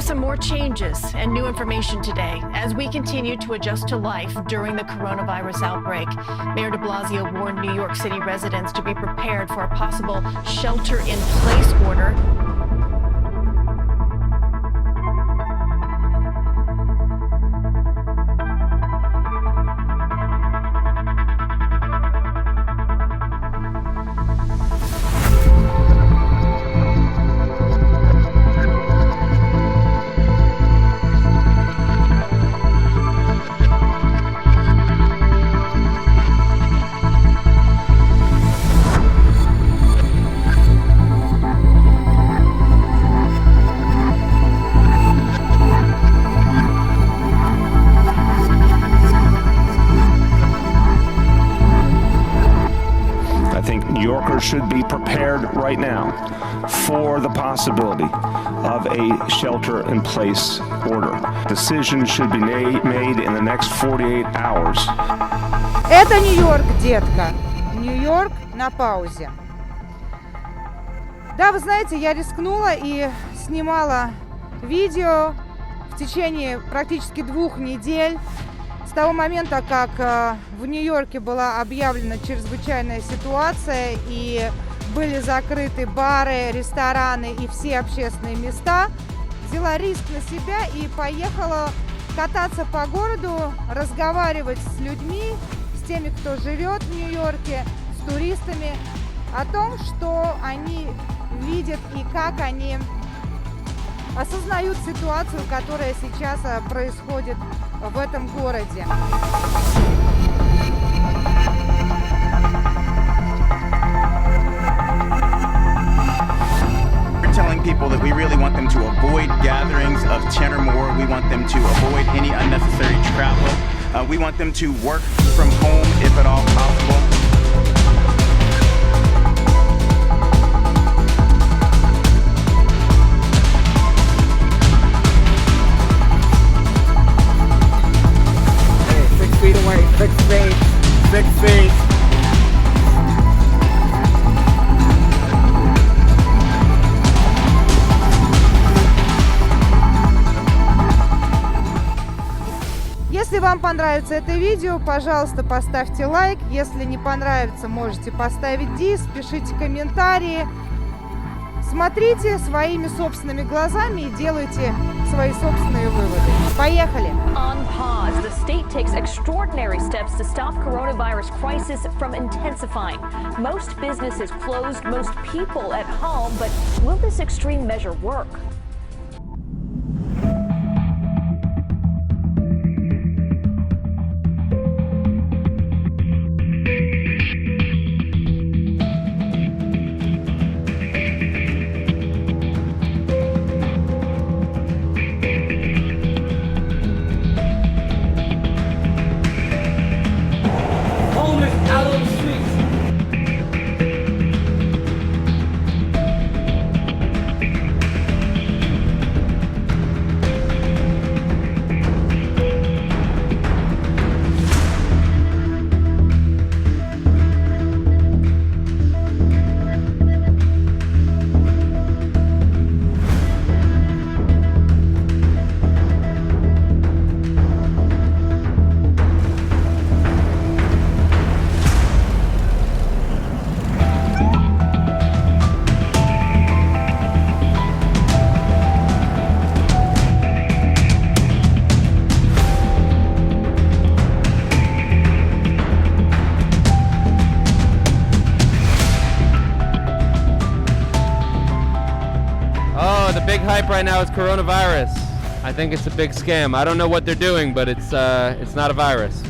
some more changes and new information today as we continue to adjust to life during the coronavirus outbreak. Mayor de Blasio warned New York City residents to be prepared for a possible shelter-in-place order. New Yorkers should be prepared right now for the possibility of a shelter-in-place order. Decisions should be made in the next 48 hours. Это Нью-Йорк, детка. Нью-Йорк на паузе. Да, вы знаете, я рискнула и снимала видео в течение практически 2 недель. С того момента, как в Нью-Йорке была объявлена чрезвычайная ситуация и были закрыты бары, рестораны и все общественные места, взяла риск на себя и поехала кататься по городу, разговаривать с людьми, с теми, кто живет в Нью-Йорке, с туристами, о том, что они видят и как они осознают ситуацию, которая сейчас происходит в этом городе. We're telling people that we really want them to avoid gatherings of 10 or more. We want them to avoid any unnecessary travel. We want them to work from home if at all possible. Away, 6 feet, 6 feet. Если вам понравится это видео, пожалуйста, поставьте лайк. Если не понравится, можете поставить дис, пишите комментарии. Смотрите своими собственными глазами и делайте свои собственные выводы. Поехали! On pause, the state takes extraordinary steps to stop coronavirus crisis from intensifying. Most businesses closed, most people at home, but will this extreme measure work? The big hype right now is coronavirus. I think it's a big scam. I don't know what they're doing, but it's not a virus.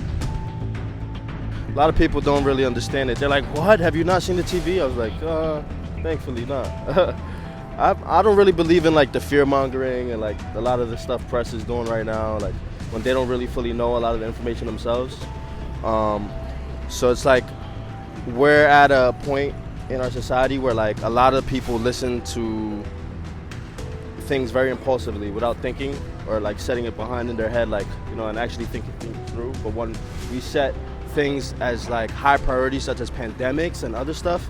A lot of people don't really understand it. They're like, what? Have you not seen the TV? I was like, thankfully not. I don't really believe in like the fear mongering and like a lot of the stuff press is doing right now, like when they don't really fully know a lot of the information themselves. So it's like we're at a point in our society where like a lot of people listen to things very impulsively without thinking or like setting it behind in their head, like, you know, and actually thinking things through. But when we set things as like high priorities such as pandemics and other stuff,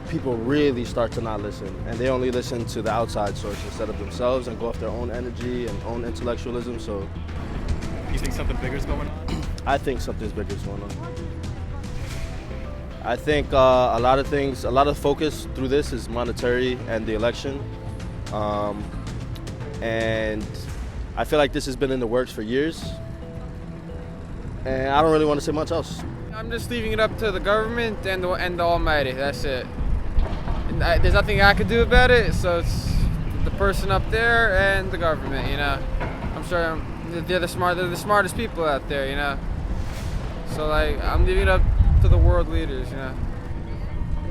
people really start to not listen, and they only listen to the outside source instead of themselves and go off their own energy and own intellectualism. So you think something bigger is going on? I think something's bigger is going on. I think a lot of focus through this is monetary and the election. And I feel like this has been in the works for years. And I don't really want to say much else. I'm just leaving it up to the government and the Almighty. That's it. And there's nothing I could do about it, so it's the person up there and the government, you know. I'm sure they're the smartest people out there, you know. So like, I'm leaving it up to the world leaders, you know.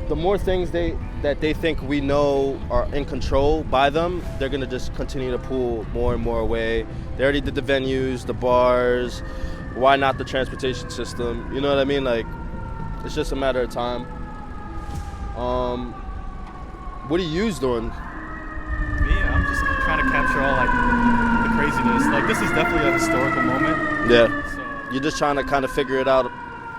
The more things that they think we know are in control by them, they're gonna just continue to pull more and more away. They already did the venues, the bars. Why not the transportation system? You know what I mean? Like, it's just a matter of time. What are you doing? Me, I'm just trying to capture all like the craziness. Like, this is definitely a historical moment. Yeah. So, You're just trying to kind of figure it out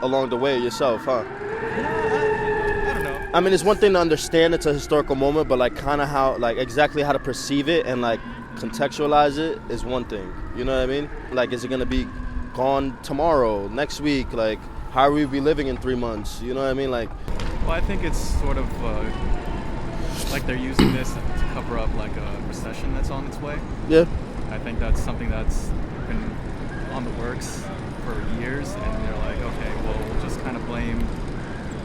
along the way yourself, huh? I don't know. I mean, it's one thing to understand it's a historical moment, but like kind of how, like exactly how to perceive it and like contextualize it is one thing. You know what I mean? Like, is it gonna be gone tomorrow, next week? Like, how will we be living in 3 months? You know what I mean? Like, Well, I think it's sort of like they're using this to cover up like a recession that's on its way. yeah. I think that's something that's been on the works for years, and they're like, okay, well, we'll just kind of blame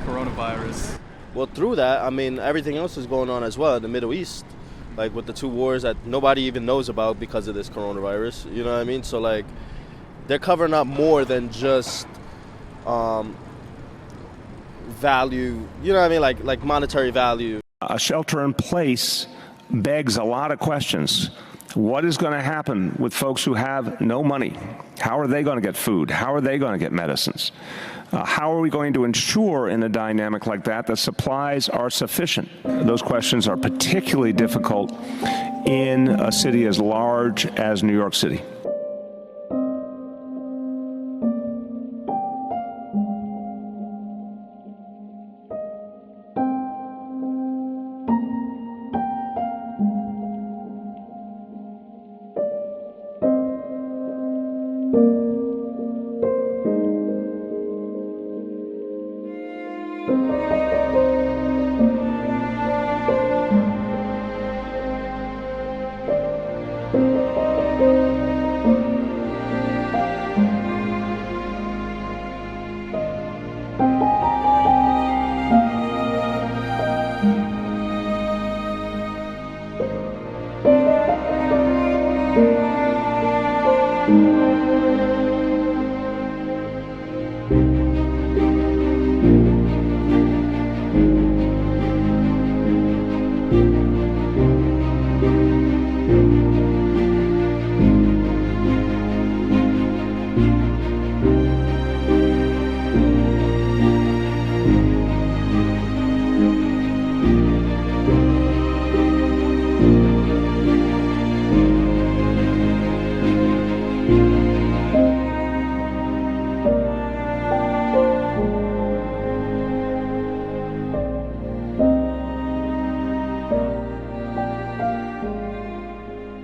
coronavirus. Well, through that, I mean, everything else is going on as well in the Middle East, like with the 2 wars that nobody even knows about because of this coronavirus. You know what I mean? So like, they're covering up more than just value. You know what I mean? Like monetary value. A shelter in place begs a lot of questions. What is going to happen with folks who have no money? How are they going to get food? How are they going to get medicines? How are we going to ensure in a dynamic like that that supplies are sufficient? Those questions are particularly difficult in a city as large as New York City.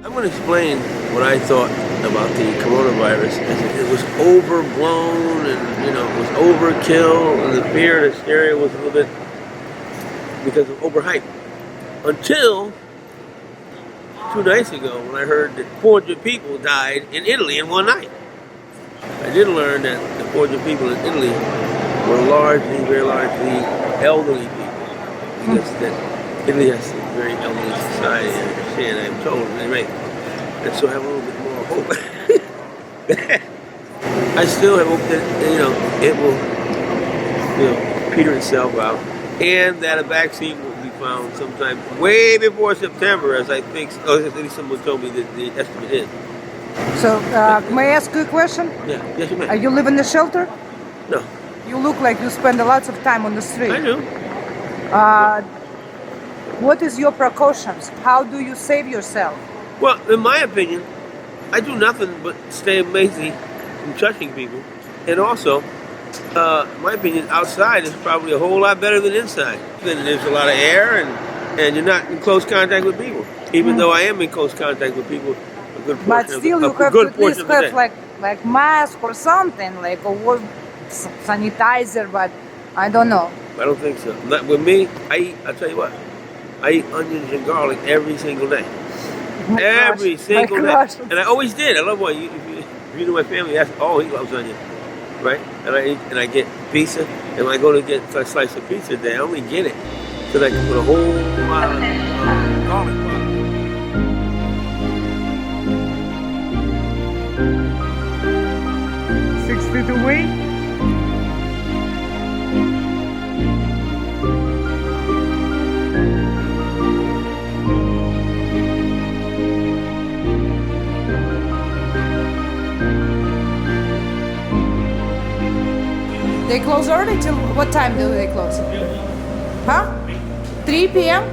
I'm going to explain what I thought about the coronavirus. It was overblown and, you know, it was overkill, and the fear and hysteria was a little bit because of overhype. Until 2 nights ago when I heard that 400 people died in Italy in one night. I did learn that the 400 people in Italy were very largely elderly people, because that Italy has a very elderly society, I understand, I'm told, at any rate. And so I have a little bit more hope. I still have hope that, you know, it will, peter itself out, and that a vaccine will be found sometime way before September, as I think, at least someone told me that the estimate is. So, may I ask you a question? Yeah, yes you may. You live in a shelter? No. You look like you spend lots of time on the street. I do. What is your precautions? How do you save yourself? Well, in my opinion, I do nothing but stay amazing from touching people. And also, in my opinion, outside is probably a whole lot better than inside. Then there's a lot of air, and you're not in close contact with people. Even though I am in close contact with people, a good portion But still, you have to at least have like mask or something, like or sanitizer. But I don't know. I don't think so. Not with me. I'll tell you what. I eat onions and garlic every single day. Every single day. And I always did. I love one. If you know my family, that's all he loves onion. Right? And I get pizza. And when I go to get a slice of pizza today, I only get it so I can put a whole lot of garlic on it. Away. They close early till what time do they close? Huh? 3 p.m.?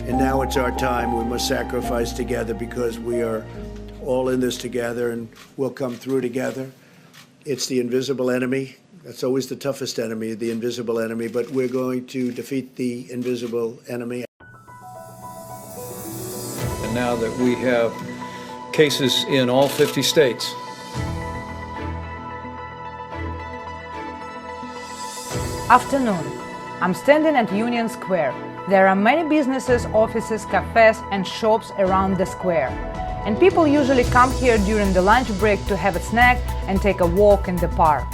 And now it's our time. We must sacrifice together because we are all in this together and we'll come through together. It's the invisible enemy. That's always the toughest enemy, the invisible enemy, but we're going to defeat the invisible enemy. And now that we have cases in all 50 states, Afternoon. I'm standing at Union Square. There are many businesses, offices, cafes, and shops around the square. And people usually come here during the lunch break to have a snack and take a walk in the park.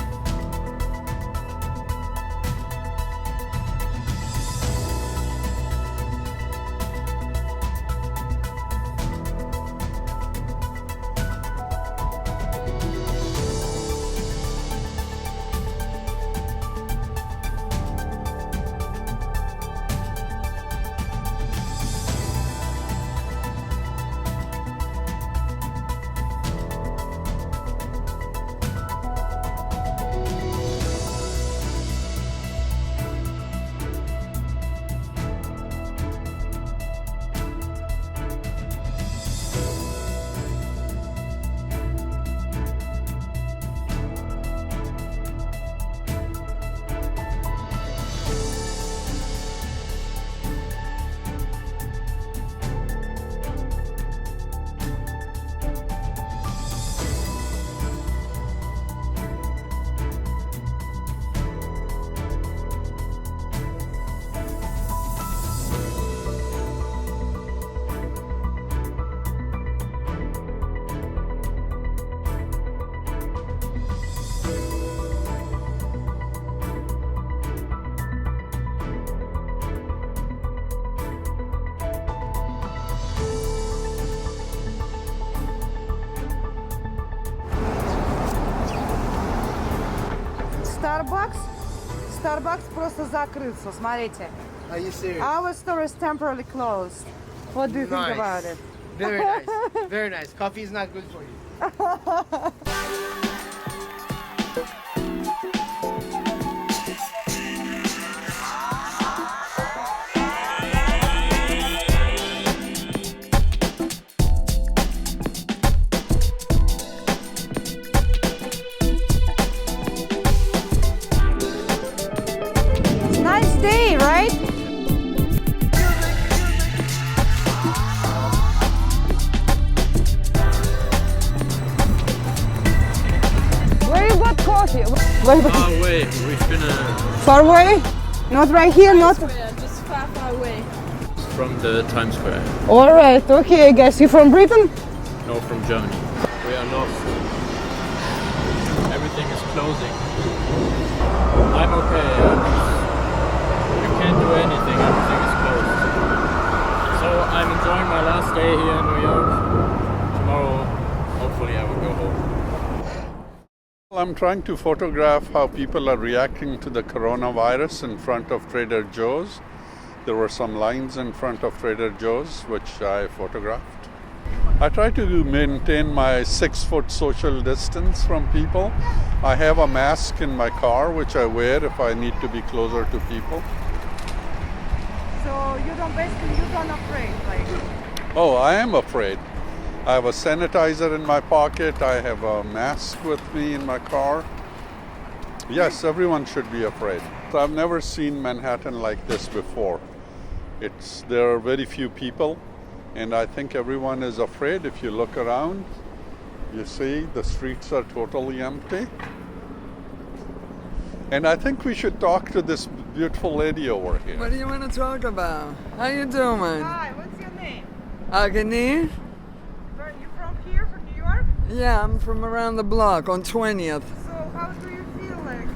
Starbucks просто закрылся, смотрите. Are you serious? Our store is temporarily closed. What do you think about it? Very nice. Very nice. Coffee is not good for you. Nice day, right? Where you got coffee? Far away. We've been Far away? Not right here, not. just far away. From the Times Square. All right, okay, I guess you from Britain? No, from Germany. We are lost. Everything is closing. I'm okay. You can't do anything. Everything is closed. So I'm enjoying my last day here in New York. Tomorrow, hopefully, I will go home. I'm trying to photograph how people are reacting to the coronavirus in front of Trader Joe's. There were some lines in front of Trader Joe's, which I photographed. I try to maintain my 6-foot social distance from people. I have a mask in my car, which I wear if I need to be closer to people. So you don't afraid, like. Oh, I am afraid. I have a sanitizer in my pocket. I have a mask with me in my car. Yes, everyone should be afraid. I've never seen Manhattan like this before. There are very few people, and I think everyone is afraid. If you look around, you see the streets are totally empty. And I think we should talk to this beautiful lady over here. What do you want to talk about? How you doing? Hi, what's your name? Agni? You from here, from New York? Yeah, I'm from around the block on 20th. So how do you feel like?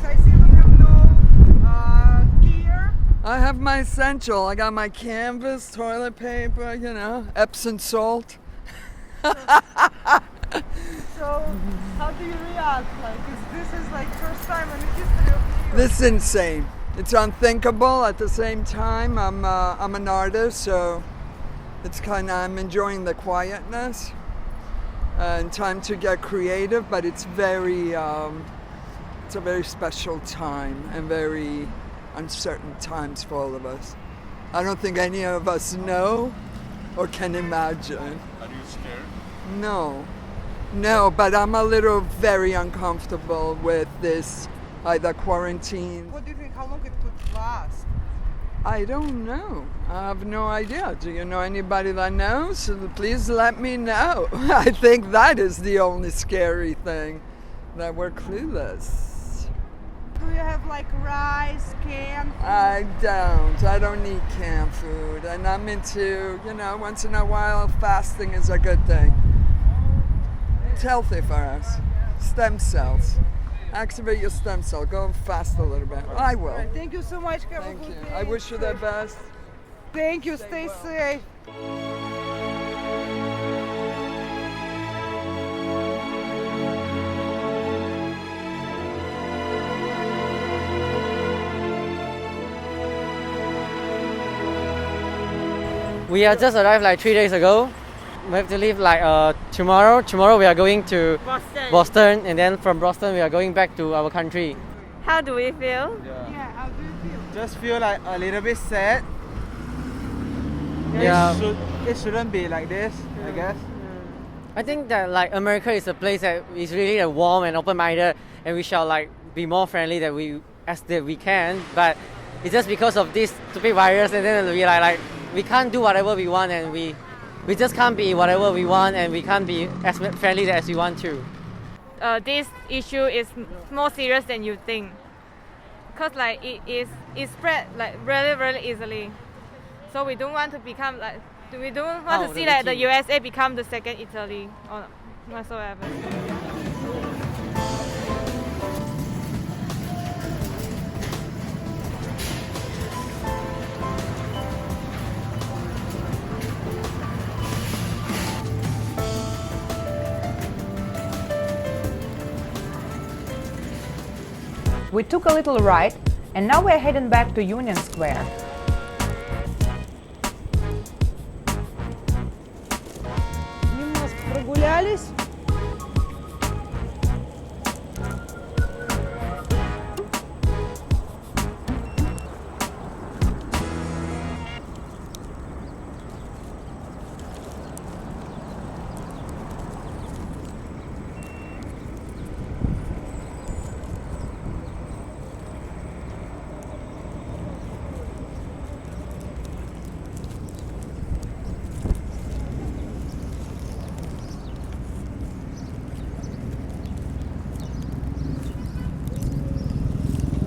I see you have no gear. I have my essential. I got my canvas, toilet paper, you know, Epsom salt. So how do you react? Like, this is like first time in the history of New York. This is insane. It's unthinkable. At the same time, I'm an artist, so it's kind of, I'm enjoying the quietness and time to get creative. But it's it's a very special time and very uncertain times for all of us. I don't think any of us know or can imagine. Are you scared? No, but I'm a little very uncomfortable with this either quarantine. What do you think? How long it could last? I don't know. I have no idea. Do you know anybody that knows? Please let me know. I think that is the only scary thing, that we're clueless. Do you have like rice, canned food? I don't eat canned food. And I'm into, once in a while, fasting is a good thing. It's healthy for us. Stem cells. Activate your stem cell. Go and fast a little bit. I will. Right, thank you so much. Have Thank a good you. day. I wish you the best. Thank you. Stay safe. We have just arrived like 3 days ago. We have to leave like tomorrow. Tomorrow we are going to Boston, and then from Boston we are going back to our country. How do we feel? Yeah, how do you feel? Just feel like a little bit sad. Yeah. It shouldn't be like this, I guess. I think that like America is a place that is really warm and open-minded, and we shall like be more friendly that we can. But it's just because of this stupid virus, and then we like we can't do whatever we want, and we just can't be whatever we want, and we can't be as friendly as we want to. This issue is more serious than you think, because like it spread like really easily. So we don't want to become like to see that the USA become the second Italy or whatsoever. We took a little ride, and now we're heading back to Union Square. Немножко прогулялись.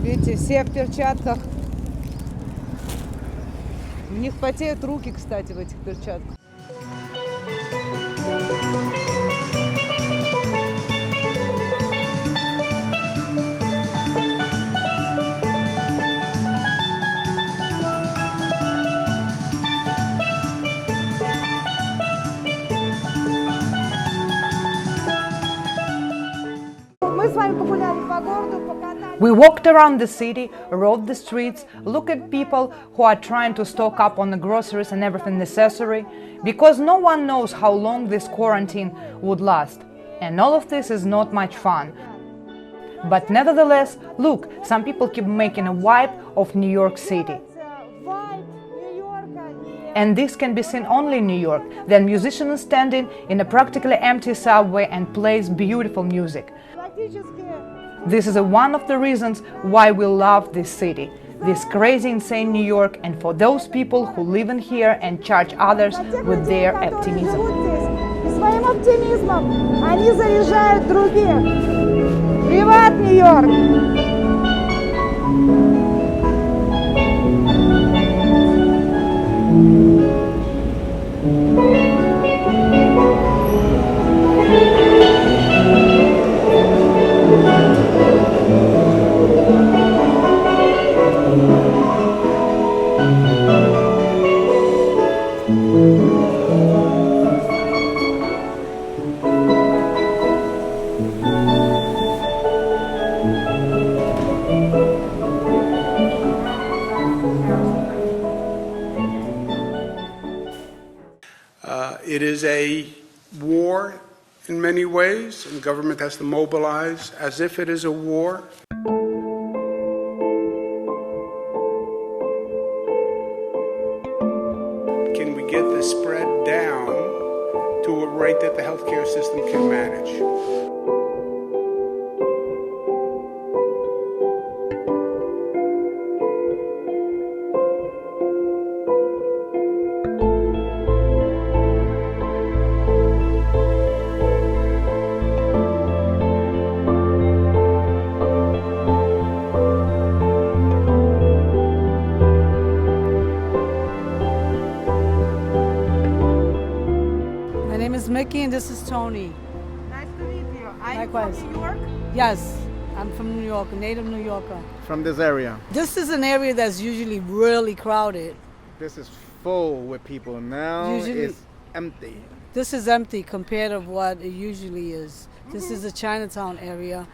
Видите, все в перчатках. У них потеют руки, кстати, в этих перчатках. Мы с вами погуляли по городу, покатались. We walked around the city, rode the streets, looked at people who are trying to stock up on the groceries and everything necessary, because no one knows how long this quarantine would last. And all of this is not much fun. But nevertheless, look, some people keep making a vibe of New York City. Vibe New York, And this can be seen only in New York. There are musicians standing in a practically empty subway and plays beautiful music. This is one of the reasons why we love this city, this crazy, insane New York, and for those people who live in here and charge others with their optimism. Своим оптимизмом они заряжают других. Привет, Нью-Йорк! It is a war in many ways, and government has to mobilize as if it is a war. Can we get the spread down to a rate that the healthcare system can manage? Mickey and this is Tony. Nice to meet you. Are Likewise. you from New York? Yes, I'm from New York, a native New Yorker. From this area. This is an area that's usually really crowded. This is full with people. Now it's empty. This is empty compared to what it usually is. This is the Chinatown area.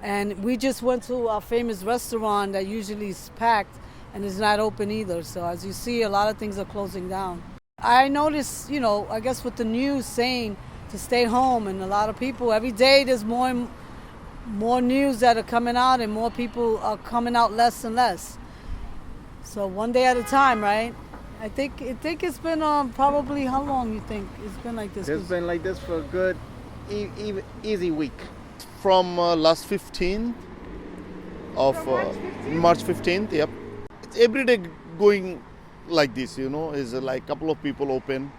And we just went to our famous restaurant that usually is packed and is not open either. So as you see, a lot of things are closing down. I noticed, I guess with the news saying to stay home, and a lot of people, every day there's more news that are coming out, and more people are coming out less and less. So one day at a time, right? I think it's been probably, how long you think it's been like this? It's been like this for a good, easy week. From last 15th of March 15th, yep. It's every day going like this, is like a couple of people open,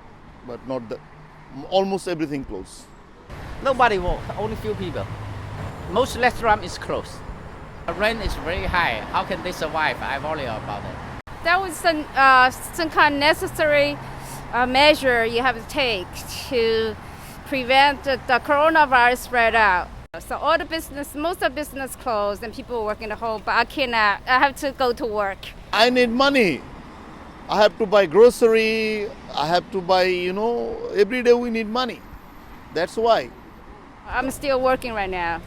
but not almost everything closed. Nobody walk, only few people. Most restaurant is closed. The rent is very high. How can they survive? I worry about it. That was some kind of necessary measure you have to take to prevent the coronavirus spread out. So all the business, most of the business closed and people working at home, but I cannot. I have to go to work. I need money. I have to buy grocery. I have to buy, every day we need money. That's why. I'm still working right now.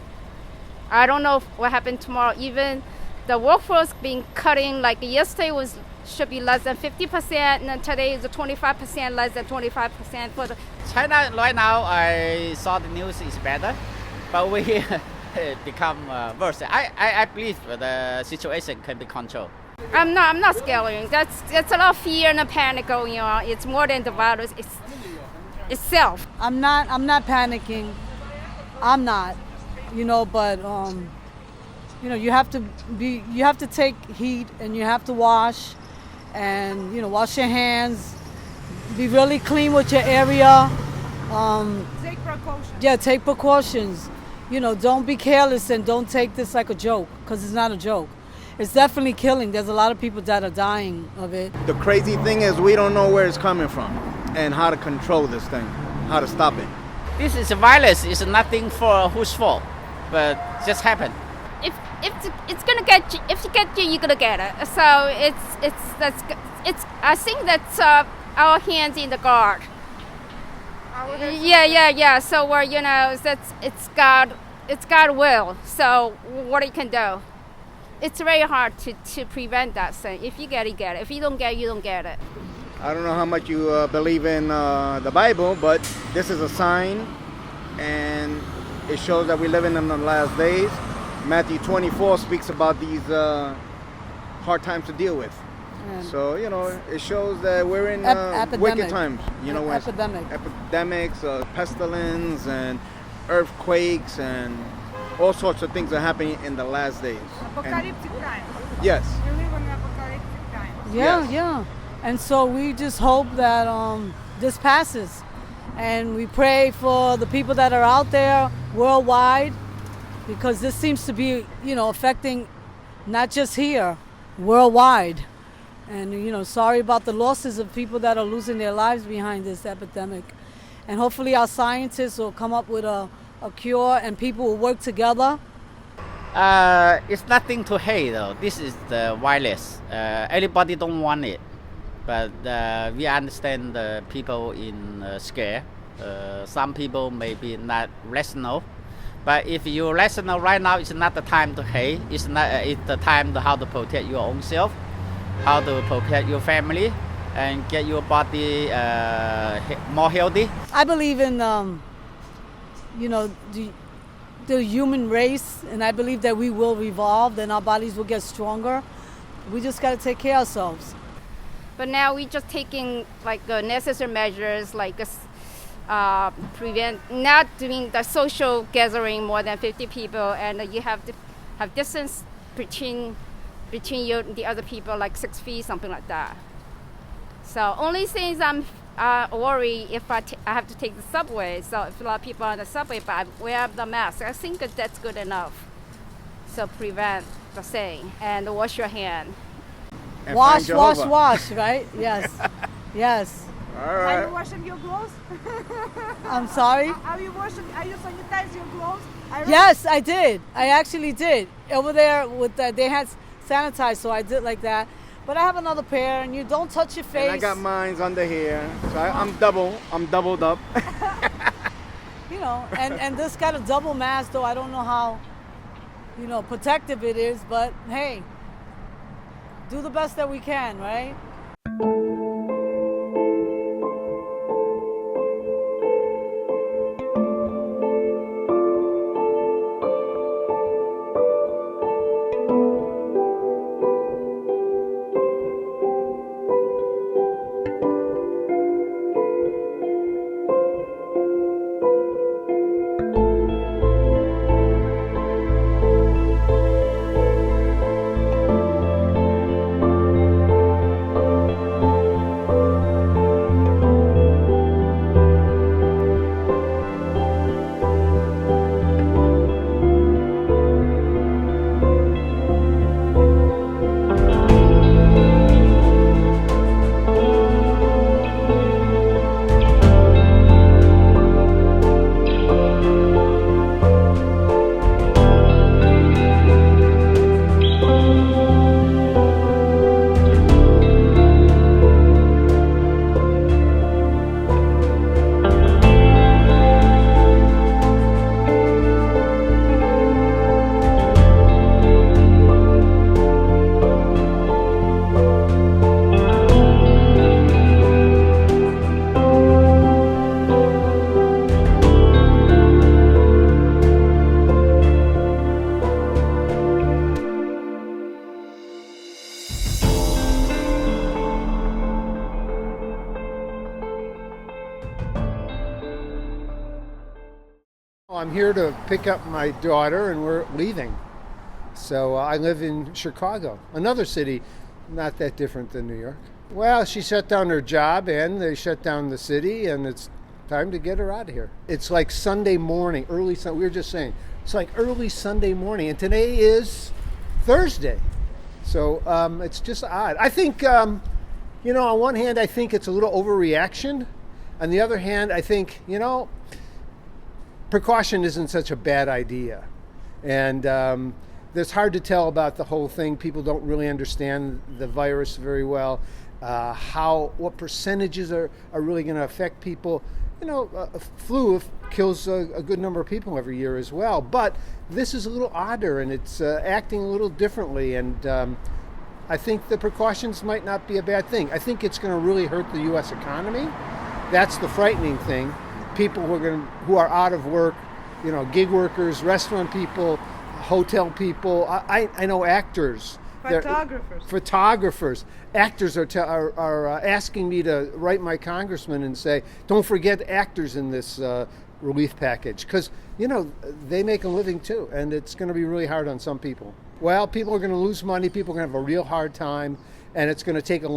I don't know what happened tomorrow. Even the workforce being cutting, like yesterday should be less than 50%, and then today is 25%, less than 25% for the China right now. I saw the news is better, but we become worse. I believe the situation can be controlled. I'm not scaring. That's a lot of fear and a panic going on. It's more than the virus itself. I'm not panicking. I'm not, but you have to take heat, and you have to wash, and wash your hands. Be really clean with your area. Take precautions. Yeah, take precautions. Don't be careless, and don't take this like a joke, because it's not a joke. It's definitely killing. There's a lot of people that are dying of it. The crazy thing is we don't know where it's coming from and how to control this thing, how to stop it. This is a virus. It's nothing for whose fault, but just happened. If it's gonna get you, if you get you, you're gonna get it. So it's. I think that's our hands in the guard. Yeah. So we're it's God will. So what you can do. It's very hard to prevent that thing. If you get it, get it. If you don't get it, you don't get it. I don't know how much you believe in the Bible, but this is a sign, and it shows that we're living in the last days. Matthew 24 speaks about these hard times to deal with. So, you know, it shows that we're in wicked times. You know, when epidemics, pestilence, and earthquakes, and all sorts of things are happening in the last days. Apocalyptic times. Yes. We live in apocalyptic times. Yeah. And so we just hope that this passes. And we pray for the people that are out there worldwide, because this seems to be, you know, affecting not just here, worldwide. And, you know, sorry about the losses of people that are losing their lives behind this epidemic. And hopefully our scientists will come up with a cure and people will work together. It's nothing to hate though. This is the virus. Everybody don't want it. But we understand the people in scare. Some people may be not rational. But if you're rational right now, it's not the time to hate. It's the time to how to protect your own self, how to protect your family, and get your body more healthy. I believe in, you know, the human race, and I believe that we will evolve and our bodies will get stronger. We just got to take care of ourselves. But now we're just taking like necessary measures, like prevent not doing the social gathering more than 50 people, and you have to have distance between you and the other people, like 6 feet, something like that. So only things I'm worried if I have to take the subway. So if a lot of people are on the subway, but I wear the mask, I think that's good enough. So prevent the same and wash your hand. And wash, right? Yes. Yes. All right. Are you washing your clothes? I'm sorry? Are you sanitizing your clothes? Yes, I did. I actually did. Over there with they had sanitized, so I did like that. But I have another pair, and you don't touch your face. And I got mines under here, so I'm doubled up. You know, and this got a double mask, though I don't know how, you know, protective it is, but hey, do the best that we can, right? I'm here to pick up my daughter and we're leaving. So I live in Chicago, another city not that different than New York. Well, she shut down her job and they shut down the city and it's time to get her out of here. It's like Sunday morning, early Sunday, we were just saying, it's like early Sunday morning and today is Thursday. So it's just odd. I think, on one hand, I think it's a little overreaction. On the other hand, I think, precaution isn't such a bad idea. And it's hard to tell about the whole thing. People don't really understand the virus very well. What percentages are really going to affect people. Flu kills a good number of people every year as well. But this is a little odder and it's acting a little differently. And I think the precautions might not be a bad thing. I think it's going to really hurt the U.S. economy. That's the frightening thing. People who are out of work, gig workers, restaurant people, hotel people. I know actors Photographers. Actors are asking me to write my congressman and say, don't forget actors in this relief package, because they make a living too, and it's going to be really hard on some people. Well, people are going to lose money. People are going to have a real hard time, and it's going to take the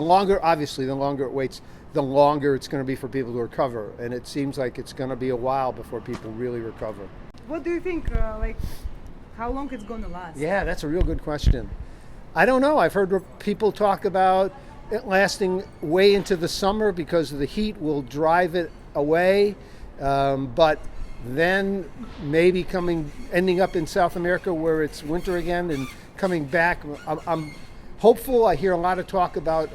longer it waits, the longer it's going to be for people to recover. And it seems like it's going to be a while before people really recover. What do you think? How long it's going to last? Yeah, that's a real good question. I don't know. I've heard people talk about it lasting way into the summer because the heat will drive it away. But then maybe ending up in South America where it's winter again and coming back. I'm hopeful. I hear a lot of talk about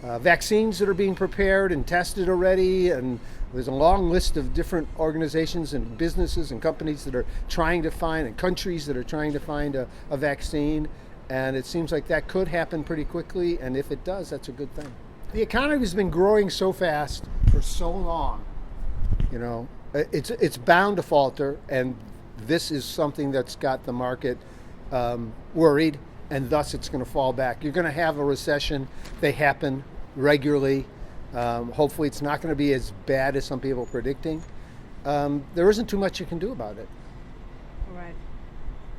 vaccines that are being prepared and tested already, and there's a long list of different organizations and businesses and companies that are trying to find, and countries that are trying to find a vaccine, and it seems like that could happen pretty quickly, and if it does, that's a good thing. The economy has been growing so fast for so long, it's bound to falter, and this is something that's got the market worried, and thus it's going to fall back. You're going to have a recession. They happen regularly. Hopefully it's not going to be as bad as some people are predicting. There isn't too much you can do about it. All right.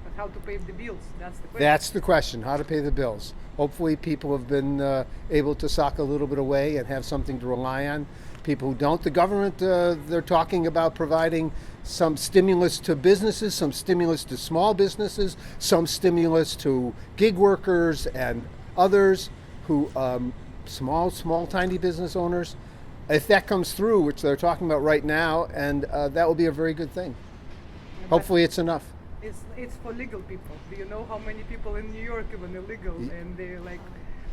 But how to pay the bills? That's the question. That's the question, how to pay the bills. Hopefully people have been able to sock a little bit away and have something to rely on. People who don't, the government, they're talking about providing some stimulus to businesses, some stimulus to small businesses, some stimulus to gig workers and others who, small, tiny business owners. If that comes through, which they're talking about right now, and that will be a very good thing. Hopefully it's enough. It's for legal people. Do you know how many people in New York even illegal? And they're like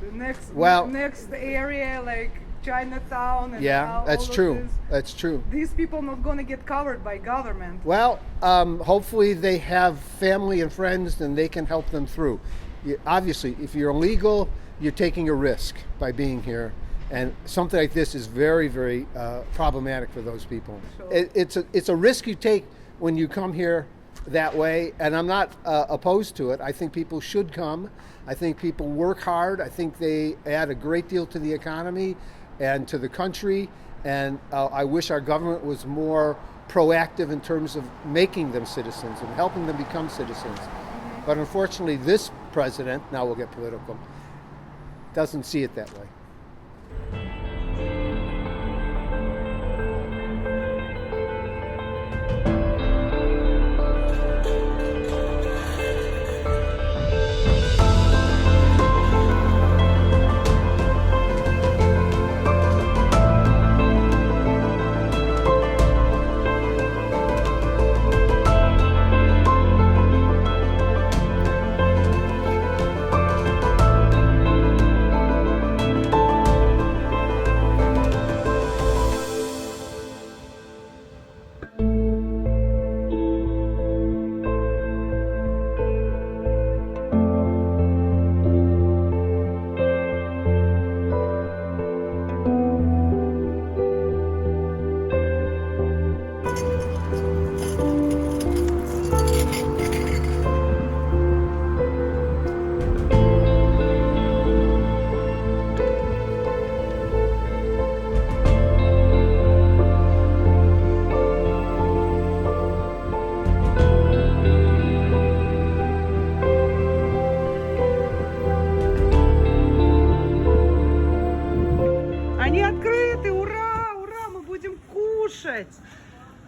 the next area, like Chinatown. And that's true. That's true. These people not going to get covered by government. Well, hopefully they have family and friends, and they can help them through. Obviously, if you're illegal, you're taking a risk by being here, and something like this is very, very problematic for those people. It's a risk you take when you come here that way, and I'm not opposed to it. I think people should come. I think people work hard. I think they add a great deal to the economy and to the country, and I wish our government was more proactive in terms of making them citizens and helping them become citizens. But unfortunately, this president, now we'll get political, doesn't see it that way.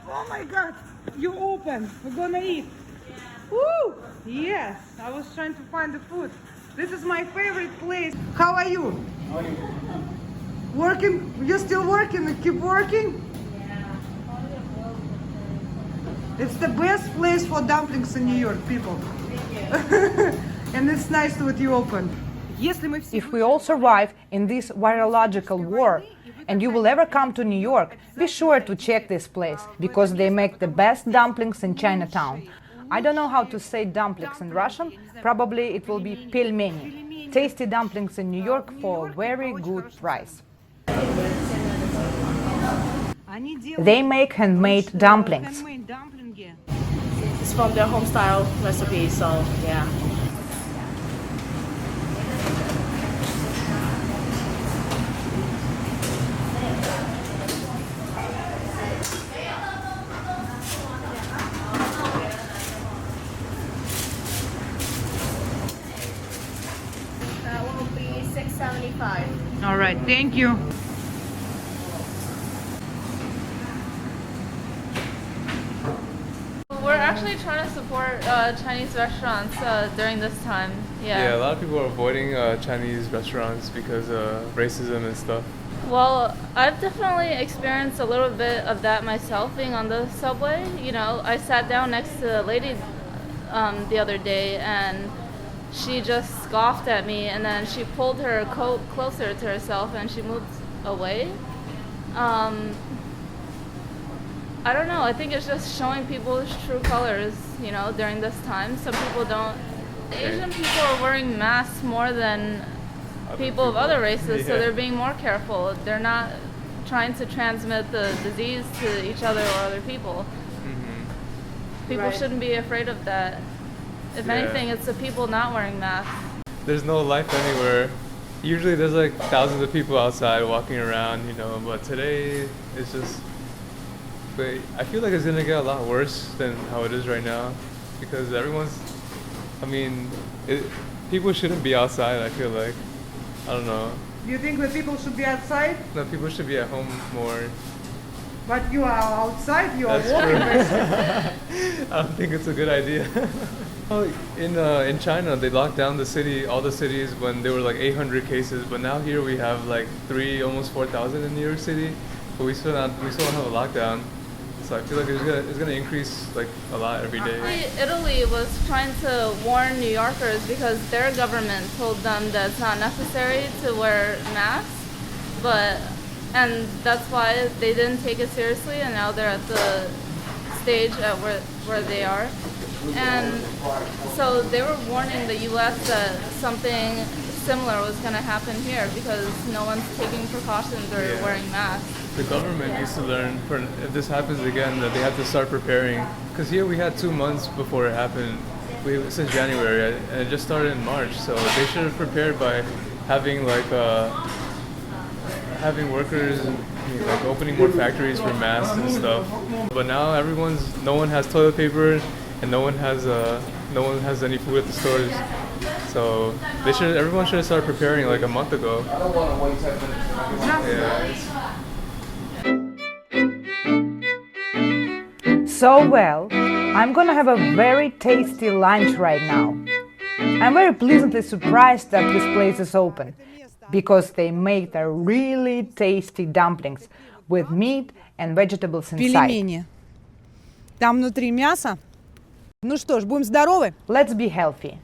Oh my God, you open. We're gonna eat. Woo! Yes, I was trying to find the food. This is my favorite place. How are you? How are you? Working? You're still working? Keep working? It's the best place for dumplings in New York, people. And it's nice that you opened. If we all survive in this virological war, and you will ever come to New York, be sure to check this place, because they make the best dumplings in Chinatown. I don't know how to say dumplings in Russian, probably it will be pelmeni. Tasty dumplings in New York for a very good price. They make handmade dumplings. It's from their home style recipe, so yeah. inside. All right, thank you. We're actually trying to support Chinese restaurants during this time. Yeah, a lot of people are avoiding Chinese restaurants because of racism and stuff. Well, I've definitely experienced a little bit of that myself being on the subway. You know, I sat down next to a lady the other day and she just scoffed at me, and then she pulled her coat closer to herself and she moved away. I don't know, I think it's just showing people's true colors, you know, during this time. Some people don't. Asian people are wearing masks more than people of other races, so they're being more careful. They're not trying to transmit the disease to each other or other people. People shouldn't be afraid of that. If anything, it's the people not wearing masks. There's no life anywhere. Usually there's like thousands of people outside walking around, you know, but today it's just, but I feel like it's gonna get a lot worse than how it is right now, because people shouldn't be outside, I feel like. I don't know. You think that people should be outside? No, people should be at home more. But you are outside, you are That's walking. true. I don't think it's a good idea. In China, they locked down all the cities when there were like 800 cases, but now here we have like almost 4,000 in New York City, but we still don't have a lockdown. So I feel like it's gonna increase like a lot every day. Actually, Italy was trying to warn New Yorkers because their government told them that it's not necessary to wear masks, and that's why they didn't take it seriously, and now they're at the stage where they are. And so they were warning the U.S. that something similar was going to happen here because no one's taking precautions or wearing masks. The government needs to learn, if this happens again, that they have to start preparing. Because here we had 2 months before it happened, since January, and it just started in March. So they should have prepared by having having workers, like opening more factories for masks and stuff. But now no one has toilet paper, and no one has any food at the stores. So everyone should have started preparing like a month ago. I don't want to wait 10 minutes. So well, I'm gonna have a very tasty lunch right now. I'm very pleasantly surprised that this place is open, because they make the really tasty dumplings with meat and vegetables inside. Пельмени. Там внутри мясо. Ну что ж, будем здоровы? Let's be healthy.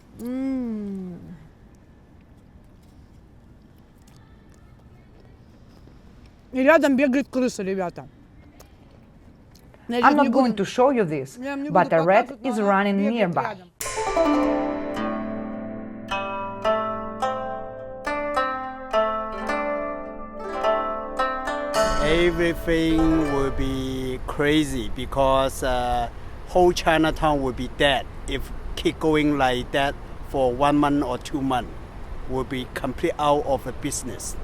И рядом бегает крыса, ребята. I'm not going to show you this, but a rat is running nearby. Everything will be crazy because whole Chinatown will be dead if keep going like that for 1 month or 2 months. Will be complete out of the business.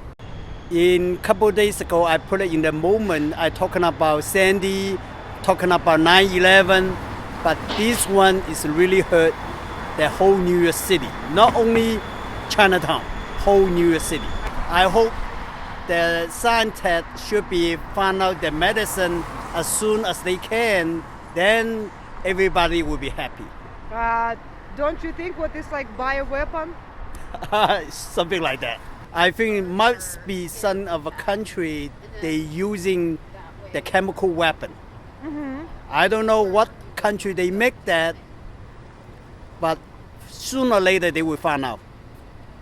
In a couple of days ago, I put it in the moment. I talking about Sandy, talking about 9/11, but this one is really hurt the whole New York City, not only Chinatown, whole New York City. I hope the scientists should be find out the medicine as soon as they can. Then everybody will be happy. Don't you think what is like bioweapon? Something like that. I think it must be some of a country they using the chemical weapon. I don't know what country they make that, but sooner or later they will find out.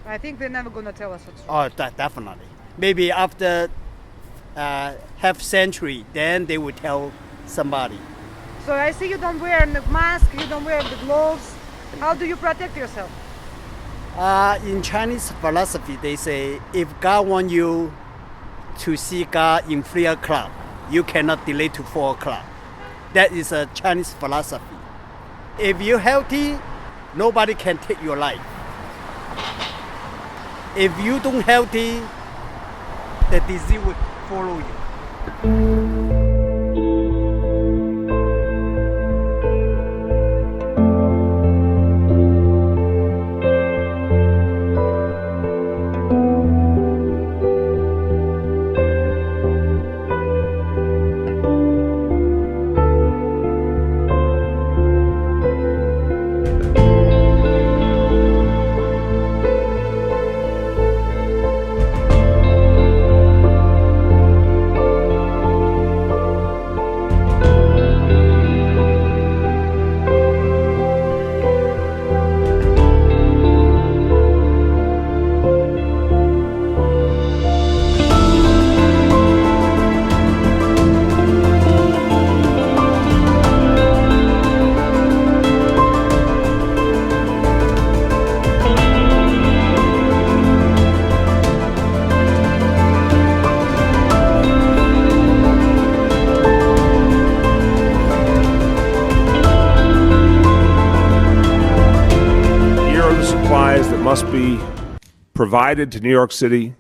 I think they're never gonna tell us what's Oh, definitely. Maybe after half century, then they will tell somebody. So I see you don't wear the mask, you don't wear the gloves. How do you protect yourself? In Chinese philosophy, they say if God wants you to see God in 3 o'clock, you cannot delay to 4 o'clock. That is a Chinese philosophy. If you're healthy, nobody can take your life. If you don't healthy, the disease will follow you. must be provided to New York City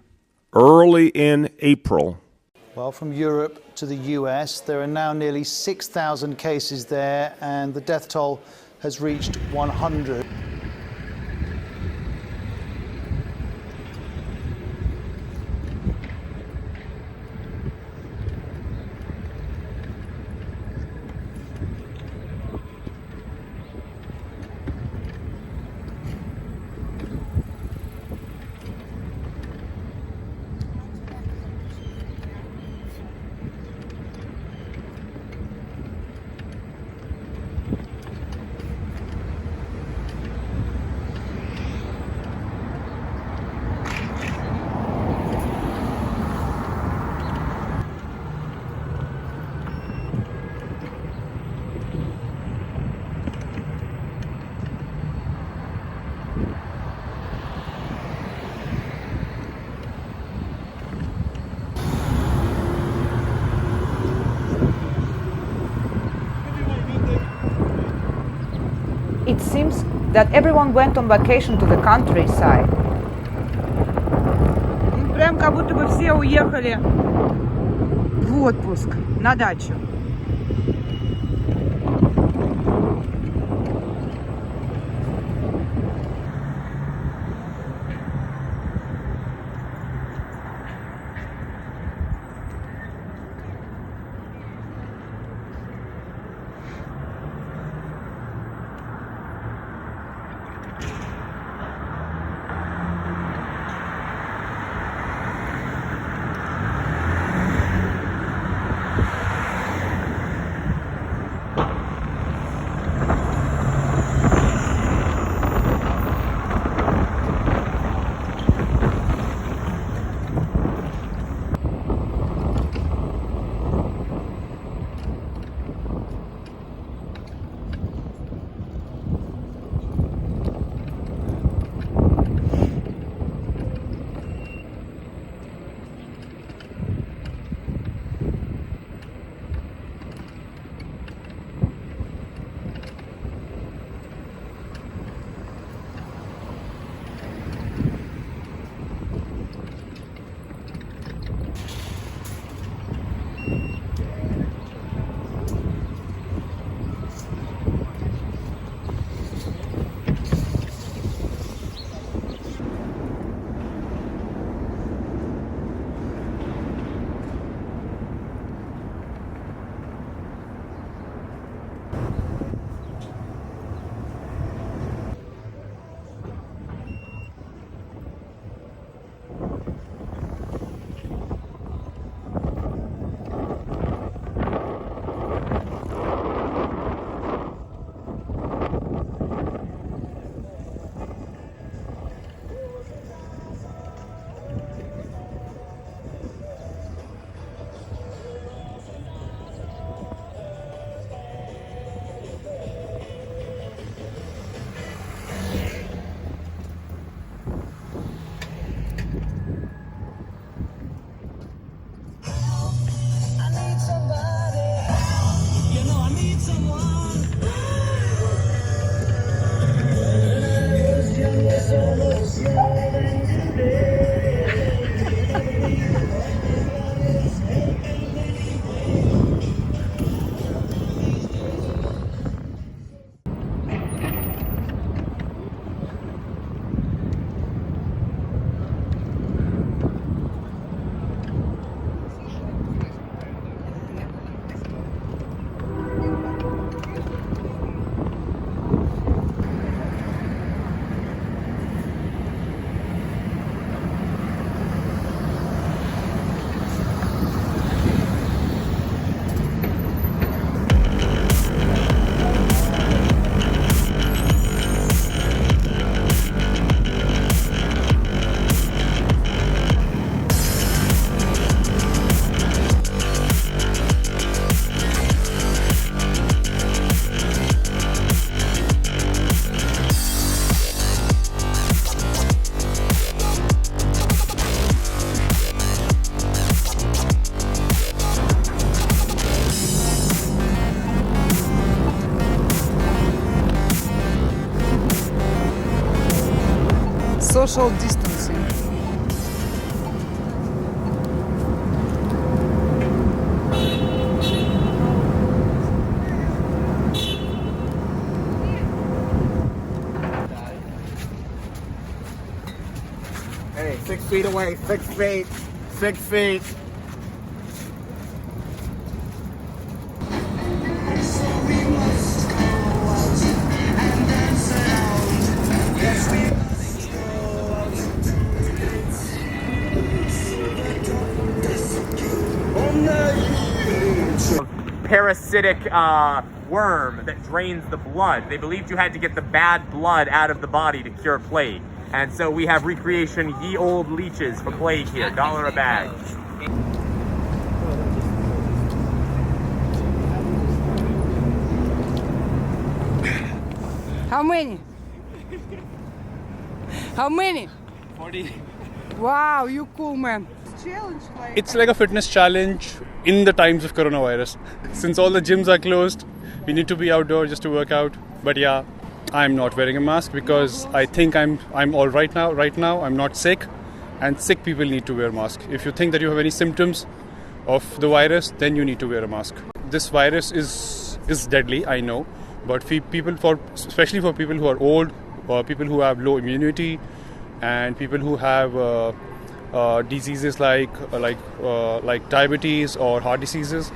early in April. Well, from Europe to the US, there are now nearly 6,000 cases there, and the death toll has reached 100. It seems that everyone went on vacation to the countryside. Прям как будто бы все уехали в отпуск на дачу. social distancing. Hey, 6 feet away, 6 feet, 6 feet. Parasitic worm that drains the blood. They believed you had to get the bad blood out of the body to cure plague. And so we have recreation ye old leeches for plague here, $1 a bag. How many? How many? 40. Wow, you cool, man. It's like a fitness challenge in the times of coronavirus. Since all the gyms are closed, we need to be outdoors just to work out. But yeah, I'm not wearing a mask because I think I'm all right now. Right now, I'm not sick, and sick people need to wear a mask. If you think that you have any symptoms of the virus, then you need to wear a mask. This virus is deadly, I know, but especially for people who are old, or people who have low immunity, and people who have diseases like diabetes or heart diseases.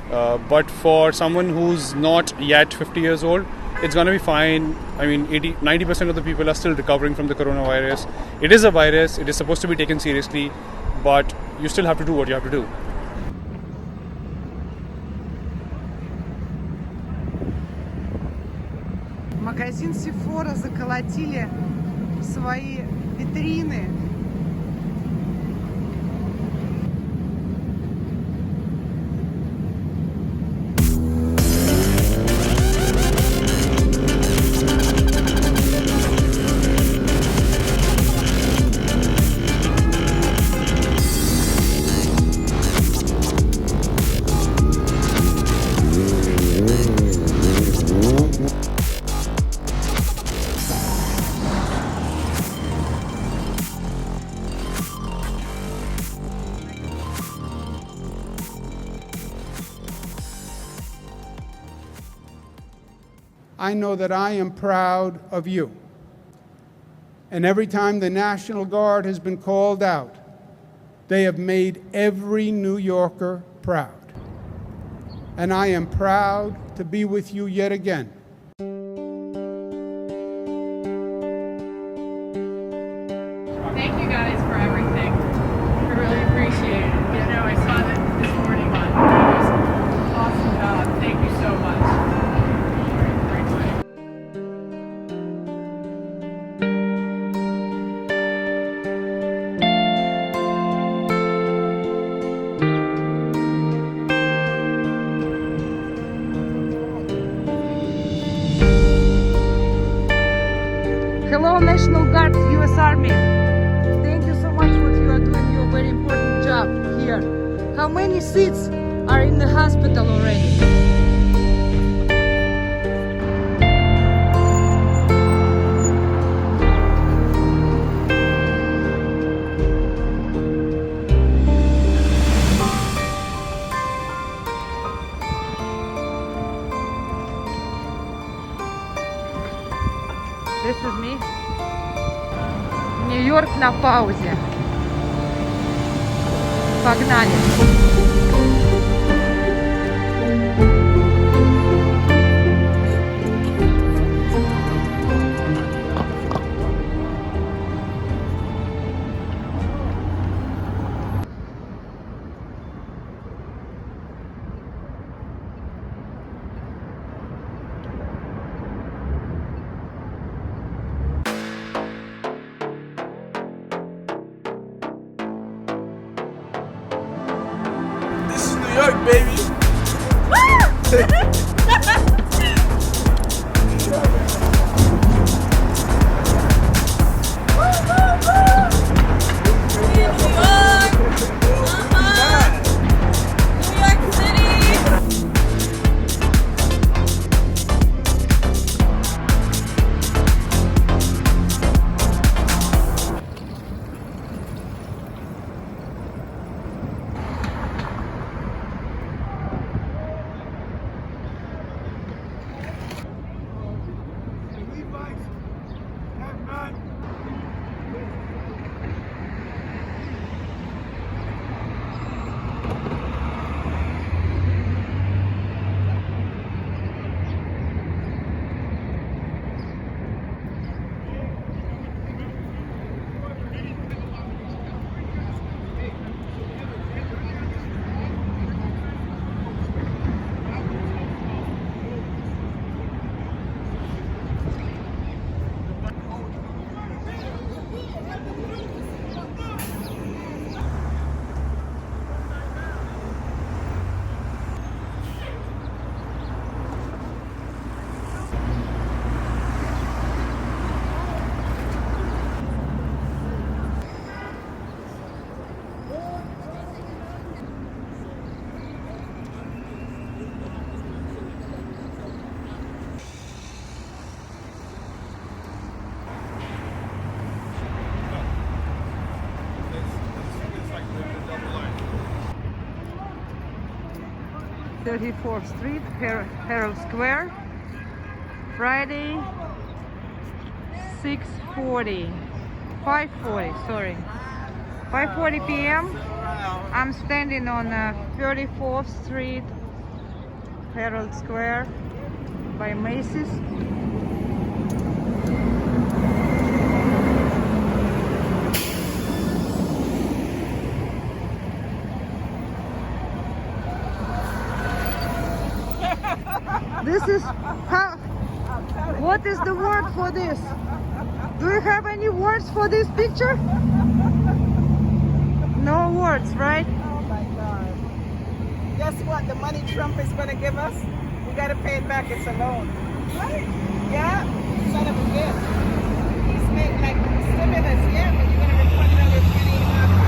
But for someone who's not yet 50 years old, it's going to be fine. I mean, 90% of the people are still recovering from the coronavirus. It is a virus. It is supposed to be taken seriously, but you still have to do what you have to do. Магазин Sephora заколотили свои витрины. I know that I am proud of you. And every time the National Guard has been called out, they have made every New Yorker proud. And I am proud to be with you yet again. Thank you guys for everything. I really appreciate it. You know, I saw that this morning on news. Awesome job. Thank you so much. Hello, National Guard, U.S. Army. Thank you so much for what you are doing. Your very important job here. How many seats are in the hospital already? This is me. Нью-Йорк на паузе. Погнали. New York, baby. 34th Street, Herald Square. Friday, 5:40 p.m. I'm standing on 34th Street, Herald Square by Macy's. This is how. What is the word for this? Do you have any words for this picture? No words, right? Oh my God. Guess what? The money Trump is going to give us, we got to pay it back. It's a loan. Right? Yeah. Son of a bitch. He's made like stimulus, yeah, but you're going to refund another 20 taxes.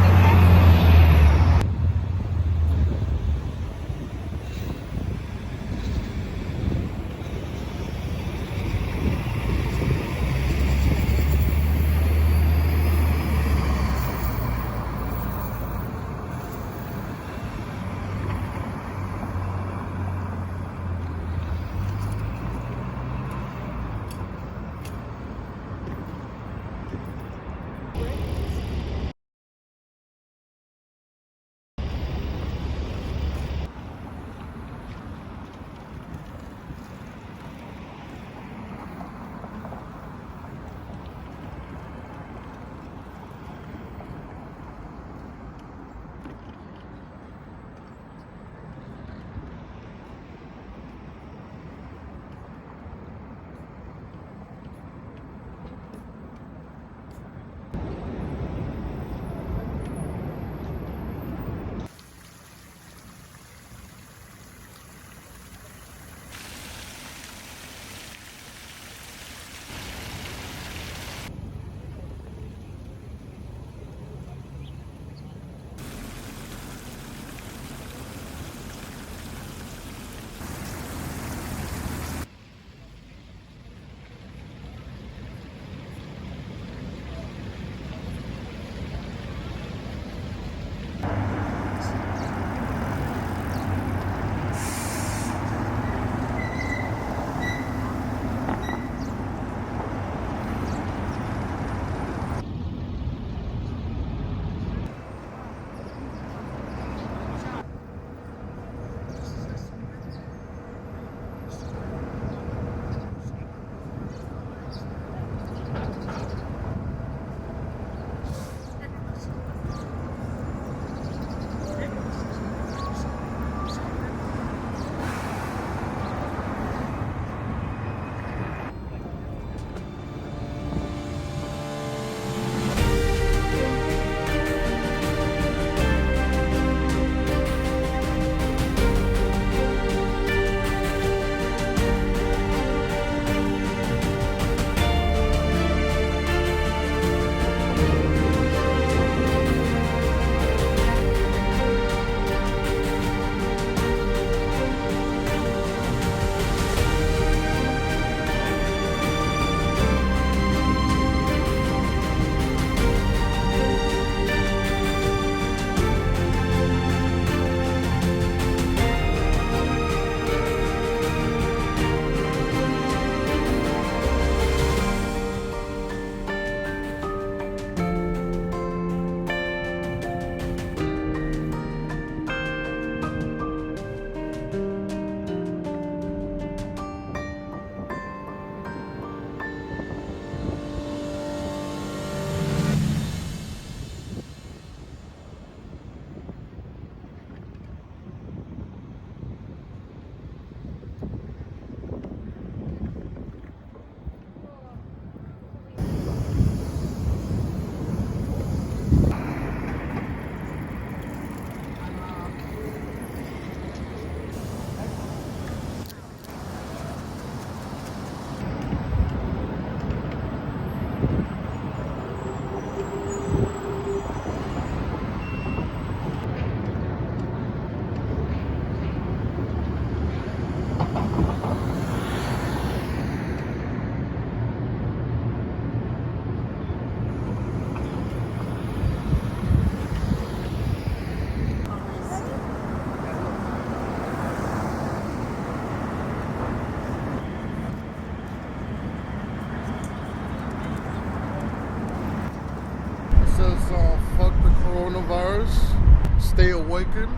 stay awakened.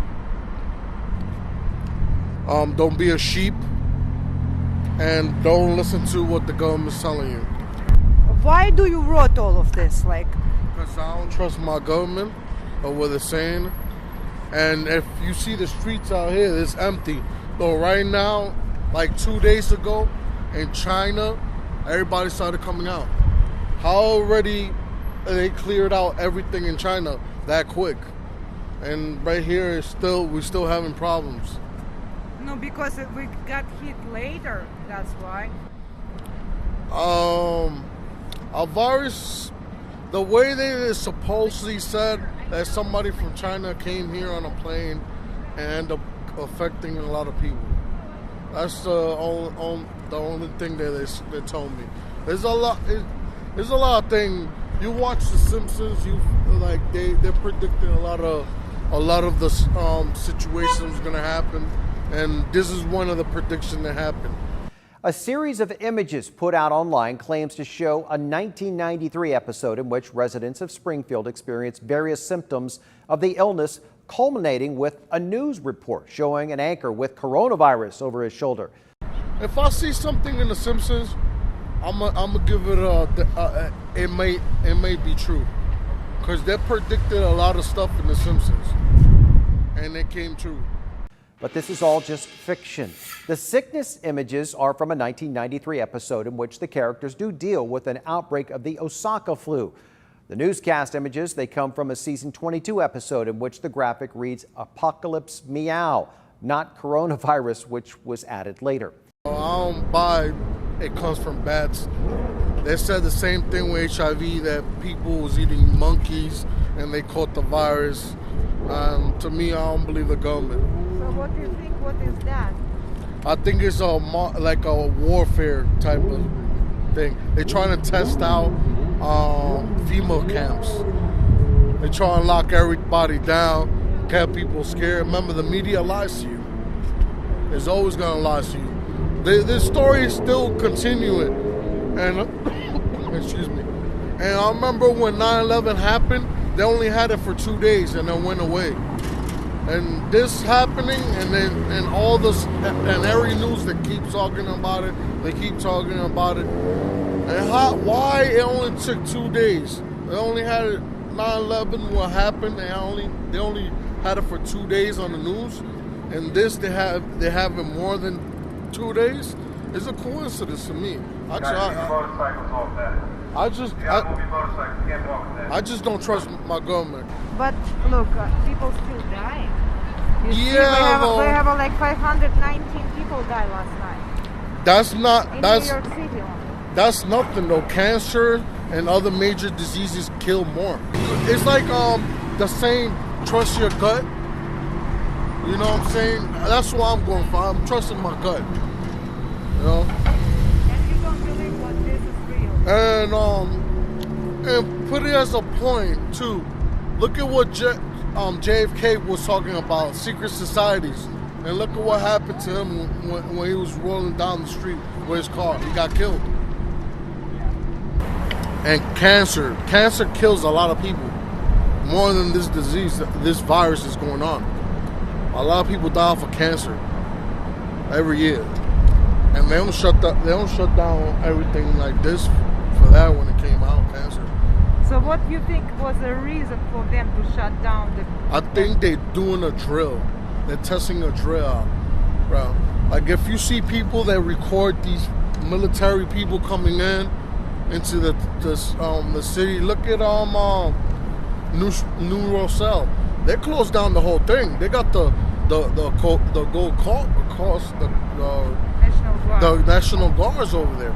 Don't be a sheep. And don't listen to what the government's telling you. Why do you wrote all of this? Because I don't trust my government or what they're saying. And if you see the streets out here, it's empty. So right now, like 2 days ago, in China, everybody started coming out. How already they cleared out everything in China that quick? And right here, we're still having problems. No, because we got hit later, that's why. A virus, the way they supposedly said that somebody from China came here on a plane and ended up affecting a lot of people. That's the only thing that they told me. There's a lot of things. You watch The Simpsons, they predicted a lot of the situations gonna happen, and this is one of the predictions that happened. A series of images put out online claims to show a 1993 episode in which residents of Springfield experienced various symptoms of the illness, culminating with a news report showing an anchor with coronavirus over his shoulder. If I see something in The Simpsons, I'm gonna give it it may be true, because they predicted a lot of stuff in The Simpsons, and it came true. But this is all just fiction. The sickness images are from a 1993 episode in which the characters do deal with an outbreak of the Osaka flu. The newscast images, they come from a season 22 episode in which the graphic reads Apocalypse Meow, not coronavirus, which was added later. I don't buy it comes from bats. They said the same thing with HIV, that people was eating monkeys and they caught the virus. To me, I don't believe the government. So what do you think? What is that? I think it's like a warfare type of thing. They're trying to test out female camps. They try and lock everybody down, get people scared. Remember, the media lies to you. It's always gonna lie to you. This story is still continuing, and excuse me. And I remember when 9/11 happened, they only had it for 2 days and then went away. And this happening, and all this, and every news that keeps talking about it, they keep talking about it. And why it only took 2 days? They only had it 9/11 what happened. They only had it for 2 days on the news, and this they have it more than 2 days. It's a coincidence to me. I just don't trust my government. But look, people still dying. You see, we have like 519 people died last night. In New York City. That's nothing though. Cancer and other major diseases kill more. It's like the saying, trust your gut. You know what I'm saying? That's what I'm going for. I'm trusting my gut. You know? And you don't believe what this is real. And put it as a point too. Look at what JFK was talking about, secret societies, and look at what happened to him when he was rolling down the street with his car. He got killed. And cancer kills a lot of people more than this disease. This virus is going on. A lot of people die of cancer every year, and they don't shut down everything like this for that when it came out, cancer. So what do you think was the reason for them to shut down I think they're doing a drill. They're testing a drill out, bro. Like if you see people that record these military people coming into the city, look at New Rochelle. They closed down the whole thing. They got the gold cost the National Guards over there.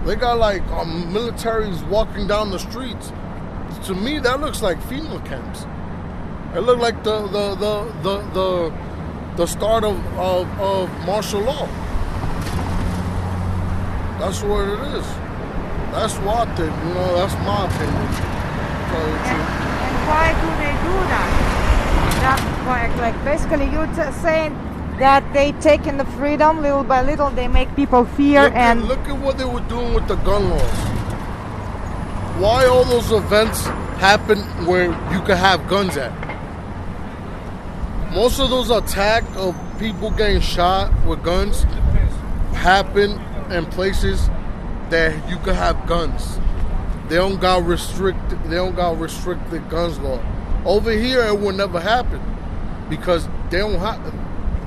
They got like militaries walking down the streets. To me, that looks like FEMA camps. It looked like the start of martial law. That's what it is. That's what I think. You know, that's my opinion. And why do they do that? Like basically, you're saying that they taking the freedom little by little. They make people fear look at what they were doing with the gun laws. Why all those events happen where you can have guns at? Most of those attacks of people getting shot with guns happen in places that you could have guns. They don't got restricted guns law. Over here, it will never happen because they don't have.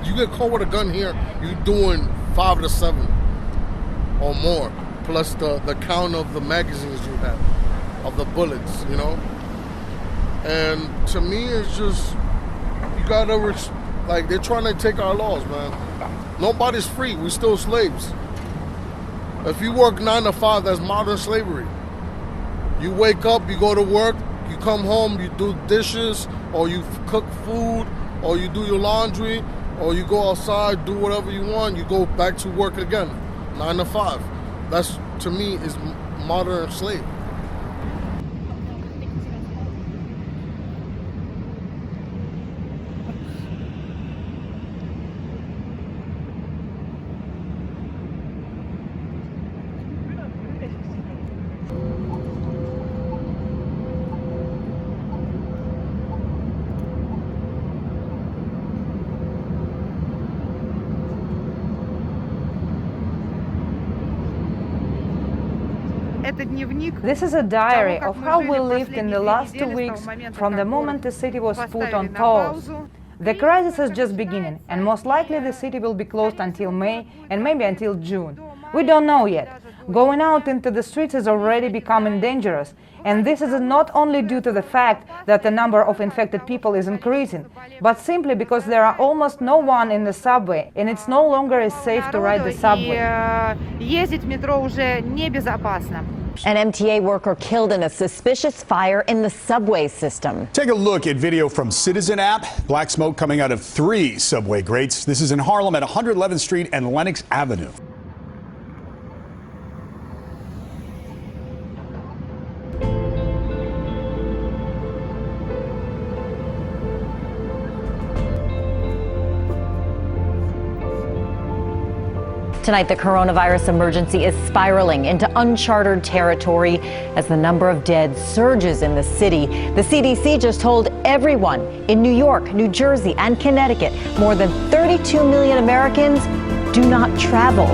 You get caught with a gun here, you're doing 5 to 7 or more, plus the count of the magazines you have, of the bullets, you know. And to me, it's just you gotta like they're trying to take our laws, man. Nobody's free. We're still slaves. If you work 9 to 5, that's modern slavery. You wake up, you go to work, you come home, you do dishes, or you cook food, or you do your laundry, or you go outside, do whatever you want, you go back to work again, 9 to 5. That's, to me, is modern slave. This is a diary of how we lived in the last 2 weeks from the moment the city was put on pause. The crisis is just beginning, and most likely the city will be closed until May and maybe until June. We don't know yet. Going out into the streets is already becoming dangerous, and this is not only due to the fact that the number of infected people is increasing, but simply because there are almost no one in the subway, and it's no longer as safe to ride the subway. An MTA worker killed in a suspicious fire in the subway system. Take a look at video from Citizen app. Black smoke coming out of 3 subway grates. This is in Harlem at 111th Street and Lenox Avenue. Tonight, the coronavirus emergency is spiraling into uncharted territory as the number of dead surges in the city. The CDC just told everyone in New York, New Jersey, and Connecticut, more than 32 million Americans do not travel.